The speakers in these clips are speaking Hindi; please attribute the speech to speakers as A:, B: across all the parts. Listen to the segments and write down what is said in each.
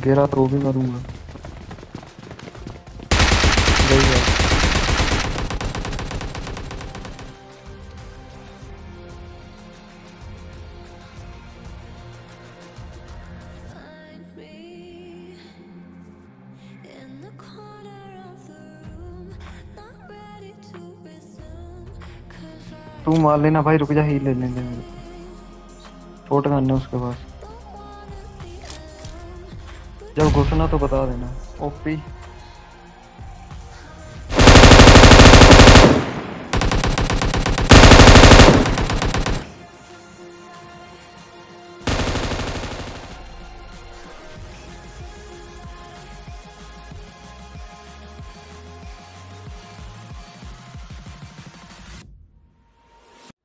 A: गिरा तो भी मरूंगा। गई है। तू मार लेना भाई, रुक जा, ही ले लेने मेरे को। छोट गन है उसके पास। जब घुसना तो बता देना। ओपी।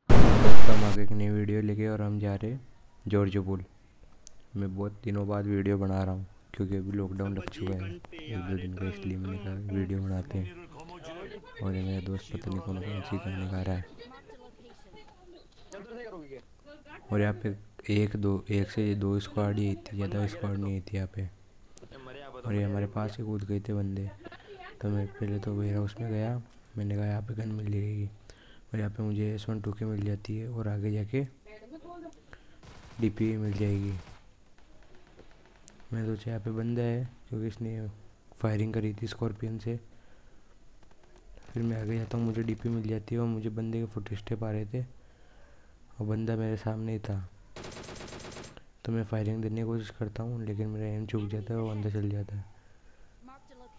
B: दोस्तों हम आगे एक नई वीडियो लेके और हम जा रहे हैं जॉर्ज पुल। मैं बहुत दिनों बाद वीडियो बना रहा हूँ क्योंकि अभी लॉकडाउन लग चुका है एक दो दिन का, इसलिए मैंने कहा वीडियो बनाते हैं। और ये मेरा दोस्त पता नहीं कौन कौन सी करने खा रहा है। और यहाँ पे एक से दो स्क्वाड ही थी, ज़्यादा स्क्वाड नहीं थी यहाँ पे। और ये हमारे पास ही कूद गए थे बंदे। तो मैं पहले तो वेयर हाउस में गया, मैंने कहा यहाँ पे गन मिल जाएगी और यहाँ पे मुझे S12 मिल जाती है और आगे जाके DP मिल जाएगी। मैं सोचा यहाँ पे बंदा है क्योंकि इसने फायरिंग करी थी स्कॉर्पियन से। फिर मैं आगे जाता हूँ, मुझे DP मिल जाती है और मुझे बंदे के फुट स्टेप आ रहे थे और बंदा मेरे सामने ही था। तो मैं फायरिंग देने की कोशिश करता हूँ लेकिन मेरा एम चूक जाता है और अंदर चल जाता है।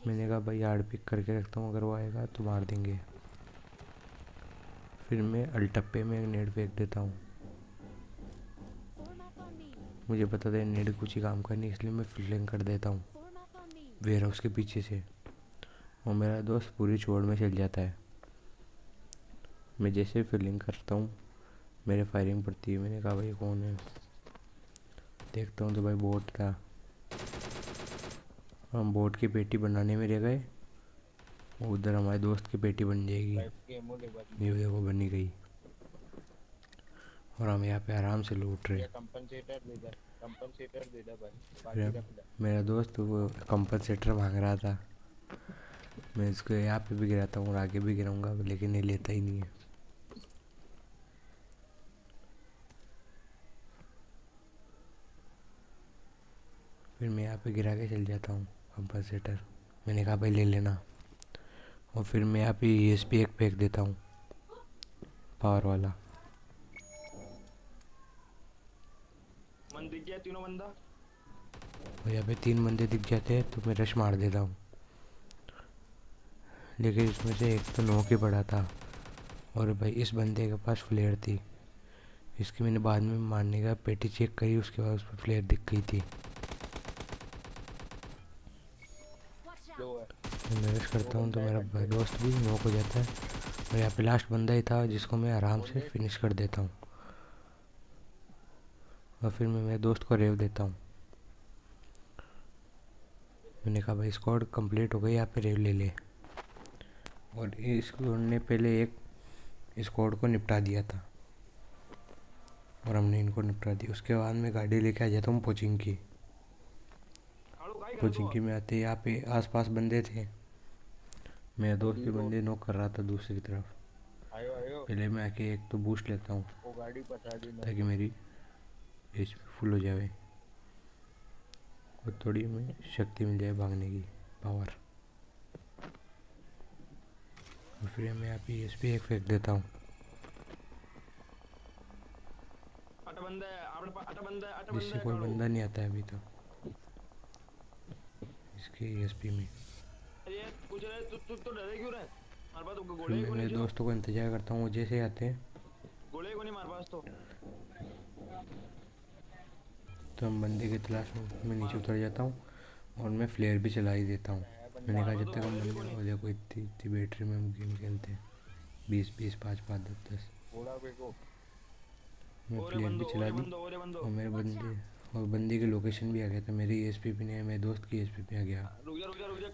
B: मैंने कहा भाई हार्ड पिक करके रखता हूँ, अगर वो आएगा तो मार देंगे। फिर मैं अल्टप्पे में एक नेट फेंक देता हूँ। मुझे पता था नेट कुछ ही काम करनी, इसलिए मैं फील्डिंग कर देता हूँ वेयर हाउस के पीछे से और मेरा दोस्त पूरी चोट में चल जाता है। मैं जैसे फील्डिंग करता हूँ मेरे फायरिंग पड़ती है। मैंने कहा भाई कौन है, देखता हूँ तो भाई बोट था। हम बोट की पेटी बनाने में रह गए, उधर हमारे दोस्त की पेटी बन जाएगी। ये देखो बनी गई और हम यहाँ पे आराम से लूट रहे। फिर मेरा दोस्त वो कंपनसेटर मांग रहा था, मैं इसको यहाँ पे भी गिराता हूँ और आगे भी गिराऊंगा लेकिन ये लेता ही नहीं है। फिर मैं यहाँ पे गिरा के चल जाता हूँ कंपनसेटर। मैंने कहा भाई ले लेना और फिर मैं यहाँ पे ESP एक फेंक देता हूँ पावर वाला।
C: दिख गया तीनों बंदा
B: और यहाँ पे 3 बंदे दिख जाते हैं तो मैं रश मार देता हूँ, लेकिन इसमें से एक तो नॉक ही पड़ा था और भाई इस बंदे के पास फ्लेयर थी। इसकी मैंने बाद में मारने का पेटी चेक करी, उसके बाद उस पर फ्लेयर दिख गई थी। मैं रश करता हूँ तो मेरा भाई दोस्त भी नॉक हो जाता है और यहाँ पे लास्ट बंदा ही था जिसको मैं आराम से फिनिश कर देता हूँ। और फिर मैं मेरे दोस्त को रेव देता हूँ। मैंने कहा भाई स्क्वाड कंप्लीट हो गई, यहाँ पे रेव ले ले। और इसको ने पहले एक स्क्वाड को निपटा दिया था और हमने इनको निपटा दिया। उसके बाद मैं गाड़ी लेके आ जाता हूँ कोचिंग की। कोचिंग की में आते यहाँ पे आसपास बंदे थे, मेरा दोस्त भी बंदे नॉक कर रहा था दूसरी तरफ। पहले मैं आके एक तो बूस्ट लेता हूँ ताकि मेरी HP फुल हो जाए और थोड़ी में शक्ति मिल जाए भागने की, पावर। और फिर मैं यहाँ पे ESP एक फेंक देता हूँ जिससे कोई बंदा नहीं आता है अभी तक इसके ESP में। फिर मैं मेरे दोस्तों को इंतजार करता हूँ, वो जैसे आते हैं तो हम बंदे की तलाश में मैं नीचे उतर जाता हूँ और मैं फ्लेयर भी चला ही देता हूँ। मैंने कहा जब तक हम बंदे हो जाए, कोई इतनी बैटरी में हम गेम खेलते हैं 20-20 5-5 10-10। मैं फ्लेयर भी चला दी और मेरे बंदे की लोकेशन भी आ गया था। मेरी ESP पे नहीं है, मेरे दोस्त की ESP पे आ गया।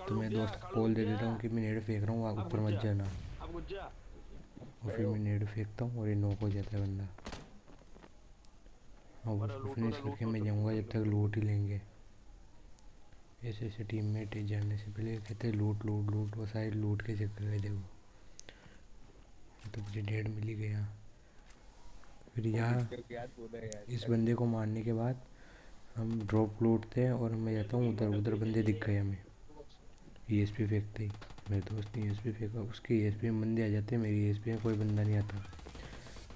B: तो मैं दोस्त को कॉल दे देता हूँ कि मैं नेड फेंक रहा हूँ, आप ऊपर मत जाना। और फिर मैं नेड फेंकता हूँ और ये नॉक हो जाता है बंदा। और उसको फिनिश करके मैं जाऊँगा जब तक लूट ही लेंगे। ऐसे ऐसे टीममेट जाने से पहले कहते लूट लूट लूट, वो सारे लूट के चक्कर में देखो तो मुझे डेढ़ मिल ही गया। फिर यहाँ इस बंदे को मारने के बाद हम ड्रॉप लूटते हैं और मैं जाता हूँ उधर। उधर बंदे दिख गए हमें ईएसपी फेंकते ही। मेरे दोस्त ने ईएसपी फेंका, उसके ईएसपी में बंदे आ जाते हैं, मेरी ईएसपी में कोई बंदा नहीं आता।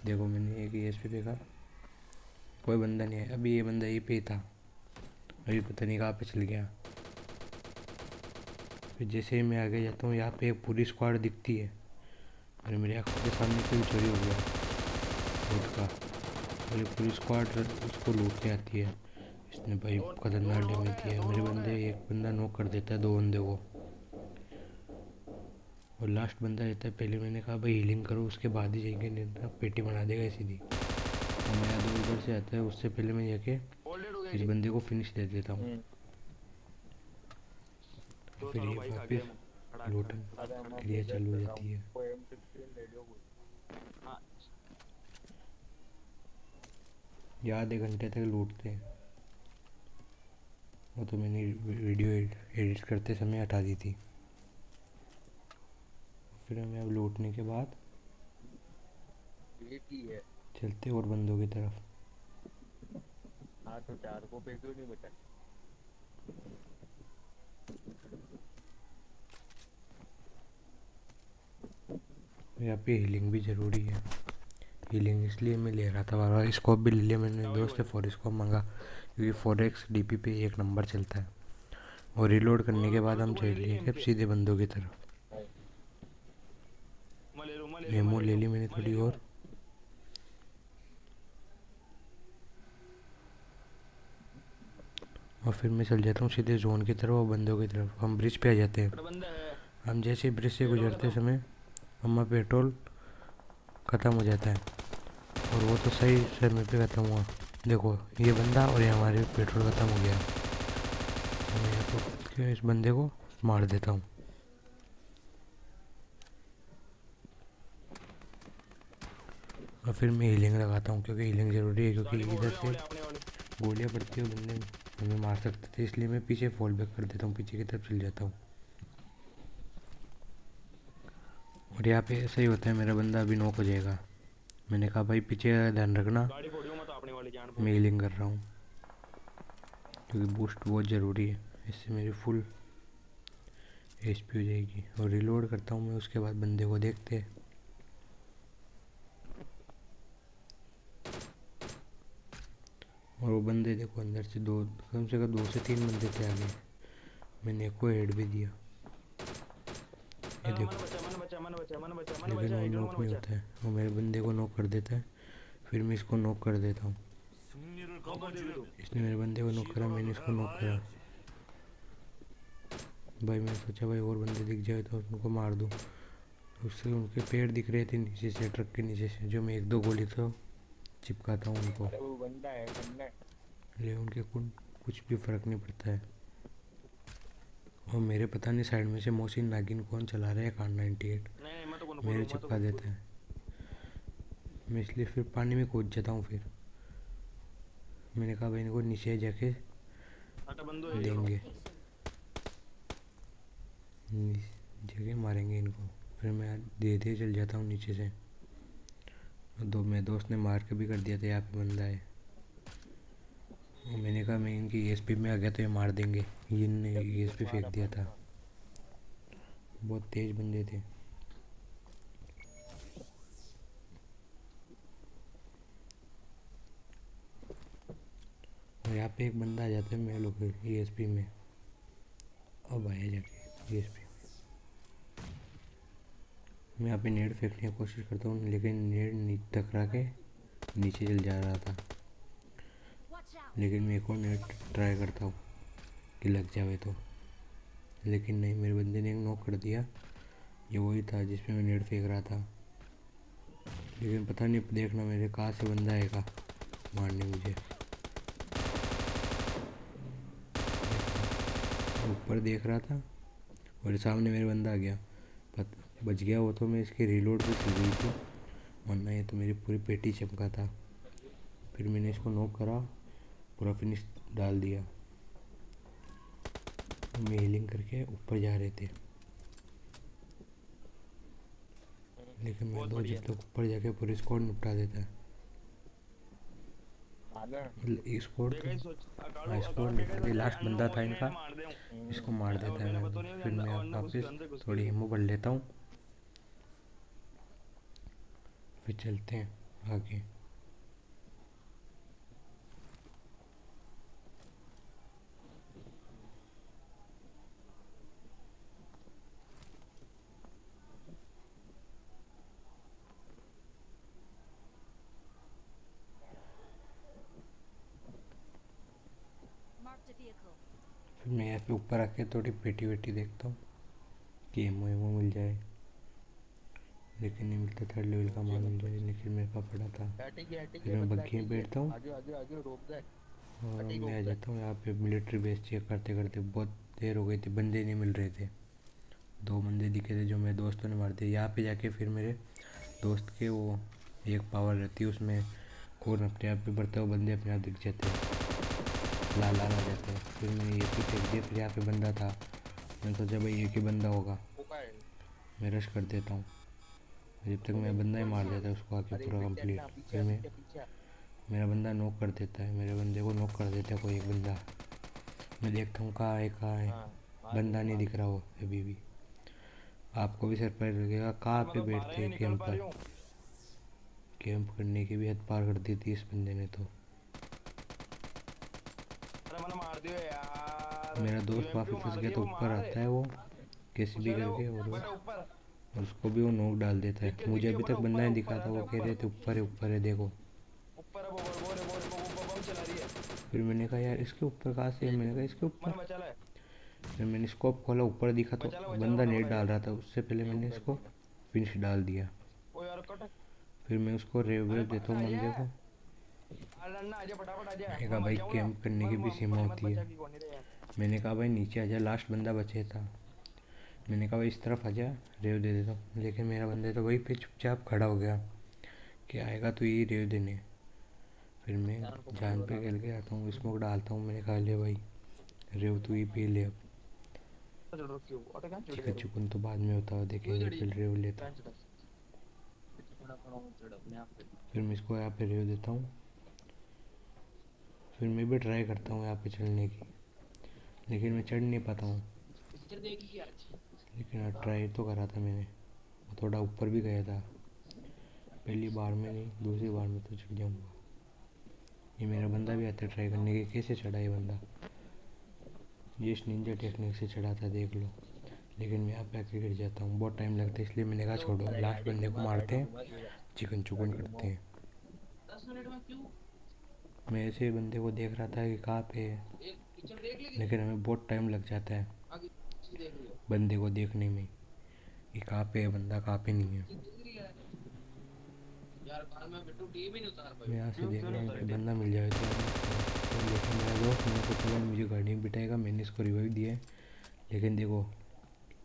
B: देखो मैंने एक ईएसपी फेंका, कोई बंदा नहीं आया। अभी ये बंदा यहीं पे ही था, अभी पता नहीं कहाँ पे चल गया। फिर जैसे ही मैं आगे जाता हूँ यहाँ पे एक पूरी स्क्वाड दिखती है और मेरे आँखों के सामने से भी चोरी हो गया लूट का। और ये पूरी स्क्वाड उसको लूटने आती है। इसने भाई खतरनाक डैमेज दिया है। मेरे बंदे, एक बंदा नॉक कर देता है 2 बंदे को और लास्ट बंदा रहता है। पहले मैंने कहा भाई हीलिंग करो, उसके बाद ही जाएंगे, नहीं तो पेटी बना देगा सीधी। और मेरा 2 उधर से आता है, उससे पहले मैं जाके इस बंदे को फिनिश दे देता हूँ। फिर ये वापस लूटन क्रिया चालू हो जाती है। ये आधे घंटे तक लूटते हैं। वो तो मैंने वीडियो एडिट करते समय हटा दी थी। फिर हमें अब लूटने के बाद चलते और बंदों की तरफ।
C: तो 4 को पे क्यों नहीं बचा?
B: यहाँ पे हीलिंग भी ज़रूरी है। हीलिंग इसलिए मैं ले रहा था बार बार। स्कोप भी ले लिया मैंने, दोस्त से 4 स्कोप मांगा क्योंकि 4x डीपी पे 1 नंबर चलता है। और रिलोड करने के बाद हम चल लिए अब सीधे बंदों की तरफ। एमो ले ली मैंने थोड़ी और फिर मैं चल जाता हूँ सीधे जोन की तरफ और बंदों की तरफ। हम ब्रिज पे आ जाते हैं। हम जैसे ब्रिज से गुजरते समय हमारा पेट्रोल ख़त्म हो जाता है और वो तो सही समय पे ख़त्म हुआ। देखो ये बंदा और ये हमारे पेट्रोल ख़त्म हो गया। मैं तो इस बंदे को मार देता हूँ। और फिर मैं हीलिंग लगाता हूँ क्योंकि हीलिंग ज़रूरी है, क्योंकि इधर से गोलियाँ पड़ती है बंदे हमें मार सकते थे। इसलिए मैं पीछे फॉल बैक कर देता हूँ, पीछे की तरफ चल जाता हूँ। और यहाँ पे ऐसा ही होता है, मेरा बंदा अभी नॉक हो जाएगा। मैंने कहा भाई पीछे ध्यान रखना, मैं हीलिंग कर रहा हूँ क्योंकि बूस्ट बहुत ज़रूरी है। इससे मेरी फुल एचपी हो जाएगी। और रिलोड करता हूँ मैं, उसके बाद बंदे को देखते हैं। और वो बंदे देखो अंदर से कम से कम 2 से 3 बंदे थे आगे। मैंने एक को हेड भी दिया, ये देखो। लेकिन वो नॉक नहीं होता है, वो मेरे बंदे को नॉक कर देता है। फिर मैं इसको नॉक कर देता हूँ। इसने मेरे बंदे को नॉक करा, मैंने इसको नॉक करा। भाई मैंने सोचा भाई और बंदे दिख जाए तो उनको मार दूँ। उससे उनके पेड़ दिख रहे थे नीचे से, ट्रक के नीचे से, जो मैं 1-2 गोली तो चिपकाता हूँ उनको। ले उनके कुछ भी फ़र्क नहीं पड़ता है। और मेरे पता नहीं साइड में से मोहसिन नागिन कौन चला रहा है कार 98 मेरे चिपका देता है। मैं इसलिए फिर पानी में कूद जाता हूँ। फिर मैंने कहा भाई इनको नीचे जाके देंगे, जगह मारेंगे इनको। फिर मैं धीरे धीरे चल जाता हूँ नीचे से। मेरे दोस्त ने मार के भी कर दिया था, यहाँ पे बंदा है। और मैंने कहा मैं इनकी ईएसपी में आ गया तो ये मार देंगे, इनने ईएसपी फेंक दिया था। बहुत तेज बंदे थे। और यहाँ पे एक बंदा आ जाता है मेरे लोग ईएसपी में। अब आया जाके ईएसपी। मैं यहाँ पे नेट फेंकने की कोशिश करता हूँ, लेकिन नेट टकरा के नीचे चल जा रहा था। लेकिन मैं एक और नेट ट्राई करता हूँ कि लग जाए तो, लेकिन नहीं, मेरे बंदे ने नॉक कर दिया। ये वही था जिसमें मैं नेट फेंक रहा था। लेकिन पता नहीं, देखना मेरे कहाँ से बंदा आएगा मारने मुझे। ऊपर देख रहा था और सामने मेरे बंदा आ गया, बच गया वो तो। मैं इसकी रिलोड भी चल रही थी, वरना ये तो मेरी पूरी पेटी चमका था। फिर मैंने इसको नॉक करा, पूरा फिनिश डाल दिया। हीलिंग करके ऊपर जा रहे थे, लेकिन मैं दो जब तक ऊपर जाके पूरी स्क्वाड निपटा देता है। स्क्वाड तो हाँ स्क्वाड निपटा के लास्ट बंदा था इनका, इसको मार देता है मैं। फिर मैं वापस थोड़ी हिम्मत बढ़ लेता हूँ, फिर चलते हैं आगे। फिर मैं यहाँ पे ऊपर आके थोड़ी पेटी वेटी देखता हूँ कि एमओ एमओ मिल जाए, लेकिन नहीं मिलता। थर्ड लेवल का माल मिल जाए, लेकिन मेरे पास पड़ा था। फिर मैं बग्घी में बैठता हूँ और मैं आ जाता हूँ यहाँ पे मिलिट्री बेस चेक करते करते। बहुत देर हो गई थी, बंदे नहीं मिल रहे थे। 2 बंदे दिखे थे जो मेरे दोस्तों ने मार दिए। यहाँ पे जाके फिर मेरे दोस्त के वो एक पावर रहती है, उसमें खून अपने आप पे बढ़ता है, वो बंदे अपने आप दिख जाते हैं, लाल लाल आ जाते हैं। फिर मैंने ये भी फेंक दिया। फिर यहाँ पे बंदा था, मैंने सोचा भाई एक ही बंदा होगा, मैं रश कर देता हूँ। जब तक मैं बंदा ही मार देता है उसको आके पूरा कंप्लीट। फिर मैं मेरा बंदा नॉक कर देता है, मेरे बंदे को नॉक कर देता है कोई एक बंदा। मैं देखता हूँ कहाँ है, बंदा नहीं दिख रहा वो अभी भी। आपको भी सरप्राइज लगेगा कहाँ पे बैठते हैं कैंप पर। कैंप करने की भी हद पार कर दी थी इस बंदे ने तो। मेरा दोस्त काफ़ी फंस गया तो ऊपर आता है वो कैसे भी करके, और उसको भी वो नोक डाल देता है। मुझे अभी तक बंदा नहीं दिखा था, वो कह रहे थे ऊपर है देखो। फिर मैंने कहा यार इसके ऊपर कहाँ से है, मैंने कहा इसके ऊपर। फिर मैंने स्कोप खोला, ऊपर दिखा तो बंदा नेट डाल रहा था, उससे पहले मैंने इसको फिनिश डाल दिया। फिर मैं उसको रेव वेव देता हूँ बंदे को। मैंने कहा भाई कैंप करने की भी सीमा होती है। मैंने कहा भाई नीचे आजा, लास्ट बंदा बचे था। मैंने कहा भाई इस तरफ आजा, रेव दे देता हूँ। लेकिन मेरा बंदे तो वहीं पे चुपचाप खड़ा हो गया कि आएगा तो यही रेव देने। फिर मैं जान पे खेल के आता हूँ, स्मोक डालता हूँ। मैंने कहा ले भाई रेव तू ही पी ले, अब चिकन चुकन तो बाद में होता है देखेंगे, फिर रेव लेता। फिर मैं इसको यहाँ पे रेव देता हूँ। फिर मैं भी ट्राई करता हूँ यहाँ पे चढ़ने की, लेकिन मैं चढ़ नहीं पाता हूँ। लेकिन ट्राई तो करा था मैंने, थोड़ा ऊपर भी गया था। पहली बार में नहीं, दूसरी बार में तो चढ़ जाऊँगा। ये मेरा बंदा भी आता है ट्राई करने के, कैसे चढ़ा ये बंदा, ये निंजा टेक्निक से चढ़ा था देख लो। लेकिन मैं यहाँ पे आके गिर जाता हूँ, बहुत टाइम लगता है, इसलिए मैंने कहा छोड़ो, लास्ट बंदे को मारते हैं, चिकन चुकन करते हैं। मैं ऐसे बंदे को देख रहा था कि कहाँ पे है, लेकिन हमें बहुत टाइम लग जाता है बंदे को देखने में कि कहाँ पे है बंदा, कहाँ पे नहीं है। मैं यहाँ से देख रहा हूँ कि बंदा मिल जाए तो लेकिन मेरा दोस्त मेरे को तुरंत मुझे गाड़ी में बिठाएगा। मैंने इसको रिवाइव दिया है, लेकिन देखो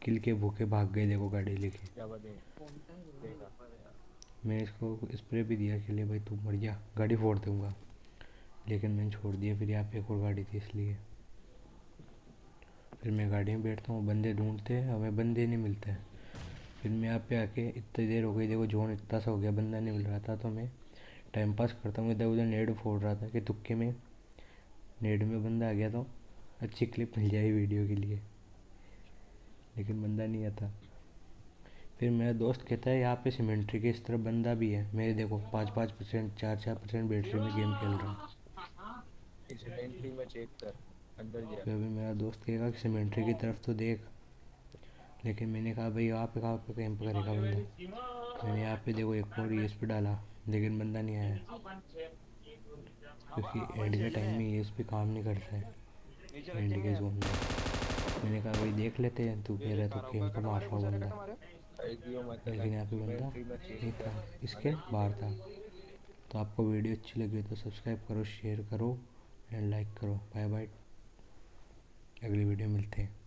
B: किल के भूखे भाग गए, देखो गाड़ी लेके। मैं इसको स्प्रे भी दिया कि ले भाई तू मर जा, गाड़ी फोड़ दूँगा, लेकिन मैंने छोड़ दिया। फिर यहाँ पे एक और गाड़ी थी इसलिए। फिर मैं गाड़ी में बैठता हूँ, बंदे ढूंढते हैं, हमें बंदे नहीं मिलते हैं। फिर मैं यहाँ पे आके इतनी देर हो गई, देखो जोन इतना सा हो गया, बंदा नहीं मिल रहा था, तो मैं टाइम पास करता हूँ। इधर उधर नेट फोड़ रहा था कि तुक्के में नेट में बंदा आ गया तो अच्छी क्लिप मिल जाए वीडियो के लिए, लेकिन बंदा नहीं आता। फिर मेरा दोस्त कहता है यहाँ पे सीमेंट्री के इस तरफ बंदा भी है। मेरे देखो 5-5%, 4-4% बैटरी में गेम खेल रहा हूँ। फिर अभी मेरा दोस्त कहेगा कि सीमेंट्री की तरफ तो देख, लेकिन मैंने कहा भाई यहाँ पे कहाँ पे कैंप करेगा बंदा। मैंने यहाँ पे देखो एक और ESP डाला, लेकिन बंदा नहीं आया, क्योंकि एंड के टाइम में ESP काम नहीं करता है एंड के जोन में। मैंने कहा भाई देख लेते हैं, तू कह रहा है तो कैंप मार रहा हूँ बंदा, लेकिन यहाँ पे बंदा नहीं था, इसके बाहर था। तो आपको वीडियो अच्छी लगी तो सब्सक्राइब करो, शेयर करो एंड लाइक करो। बाय बाय, अगली वीडियो मिलते हैं।